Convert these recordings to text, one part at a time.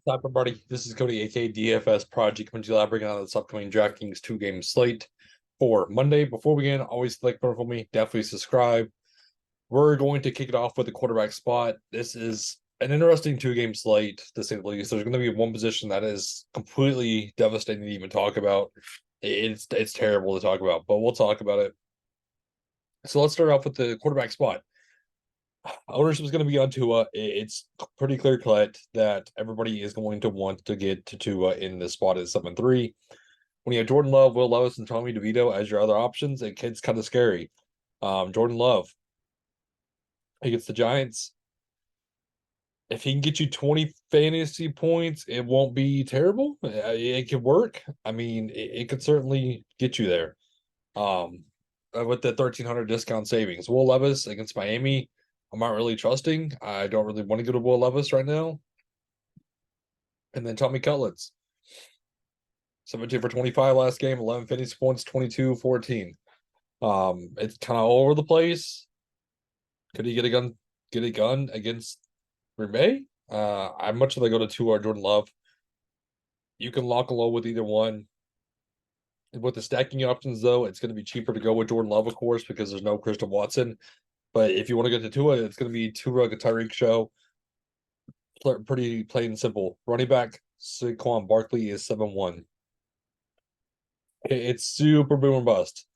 What's up, everybody? This is Cody, aka DFS Project, coming to you live, bringing out this upcoming DraftKings two-game slate for Monday. Before we begin, always like button for me, definitely subscribe. We're going to kick it off with the quarterback spot. This is an interesting two-game slate, to say the least. There's going to be one position that is completely devastating to even talk about. It's terrible to talk about, but we'll talk about it. So let's start off with the quarterback spot. Ownership is going to be on Tua. It's pretty clear cut that everybody is going to want to get to Tua in the spot at 7-3. When you have Jordan Love, Will Levis, and Tommy DeVito as your other options, it gets kind of scary. Jordan Love against the Giants. If he can get you 20 fantasy points, it won't be terrible. It could work. I mean, it could certainly get you there. With the 1,300 discount savings. Will Levis against Miami, I'm not really trusting. I don't really want to go to Will Levis right now. And then Tommy Cutlets. 17 for 25 last game, 11 fantasy points, 22-14. It's kind of all over the place. Could he get a gun against Green Bay? I'd much rather go to Tua or Jordan Love. You can lock a low with either one. With the stacking options, though, it's going to be cheaper to go with Jordan Love, of course, because there's no Christian Watson. But if you want to get to Tua, it's going to be Tua Tyreek show. Pretty plain and simple. Running back Saquon Barkley is 7-1. It's super boom or bust.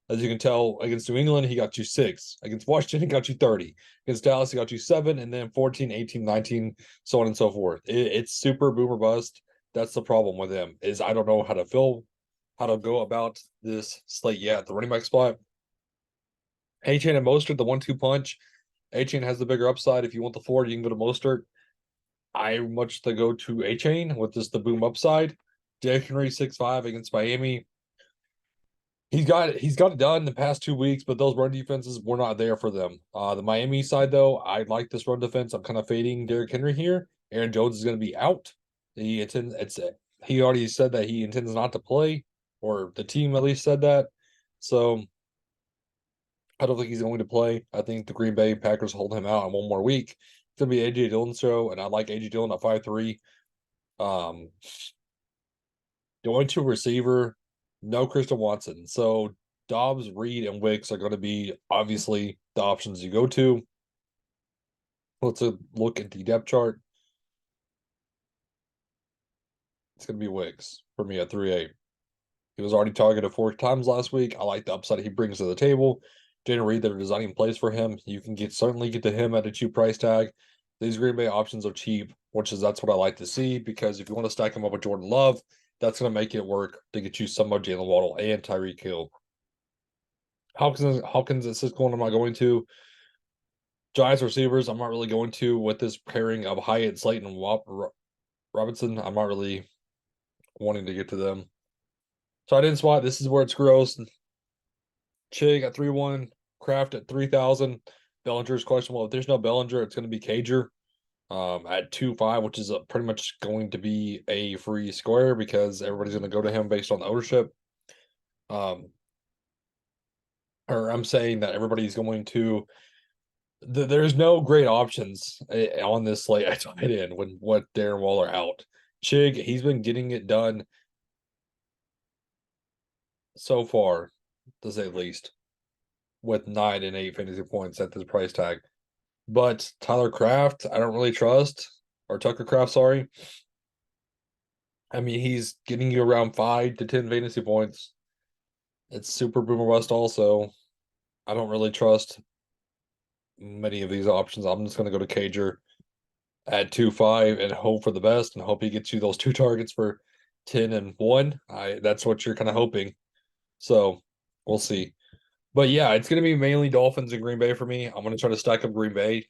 As you can tell, against New England, he got you 6. Against Washington, he got you 30. Against Dallas, he got you 7, and then 14, 18, 19, so on and so forth. It's super boom or bust. That's the problem with him, is I don't know how to go about this slate yet. The running back spot, Achane and Mostert, the 1-2 punch. Achane has the bigger upside. If you want the floor, you can go to Mostert. I much to go to Achane with just the boom upside. Derrick Henry 6-5 against Miami. He's got it done the past 2 weeks, but those run defenses were not there for them. The Miami side, though, I like this run defense. I'm kind of fading Derrick Henry here. Aaron Jones is going to be out. He already said that he intends not to play, or the team at least said that. So I don't think he's going to play. I think the Green Bay Packers hold him out on one more week. It's going to be AJ Dillon's show, and I like AJ Dillon at 5-3. Going to receiver, no Christian Watson. So Dobbs, Reed, and Wicks are going to be obviously the options you go to. Let's look at the depth chart. It's going to be Wicks for me at 3-8. He was already targeted 4 times last week. I like the upside he brings to the table. Jalen Reed, they're designing plays for him. You can certainly get to him at a cheap price tag. These Green Bay options are cheap, that's what I like to see, because if you want to stack him up with Jordan Love, that's going to make it work to get you some of Jalen Waddle and Tyreek Hill. Hawkins at 6 I'm not going to. Giants receivers, I'm not really going to with this pairing of Hyatt, Slayton, and Robinson. I'm not really wanting to get to them. Tight end spot, this is where it's gross. Chig at 3-1, Kraft at 3,000. Bellinger's questionable. If there's no Bellinger, it's going to be Cager at 2-5, which is pretty much going to be a free square because everybody's going to go to him based on the ownership. Or I'm saying that everybody's going to. There's no great options on this slate at tight end when Darren Waller out. Chig, he's been getting it done so far, to say the least, with 9 and 8 fantasy points at this price tag. But Tyler Kraft, I don't really trust, or Tucker Kraft, sorry. I mean, he's getting you around 5 to 10 fantasy points. It's super boomer bust also. I don't really trust many of these options. I'm just going to go to Cager at 2-5 and hope for the best and hope he gets you those 2 targets for 10 and 1. That's what you're kind of hoping. So we'll see. But yeah, it's going to be mainly Dolphins and Green Bay for me. I'm going to try to stack up Green Bay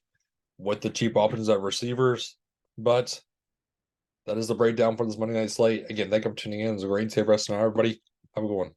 with the cheap options at receivers. But that is the breakdown for this Monday night slate. Again, thank you for tuning in. It was a great safe rest now, everybody. Have a good one.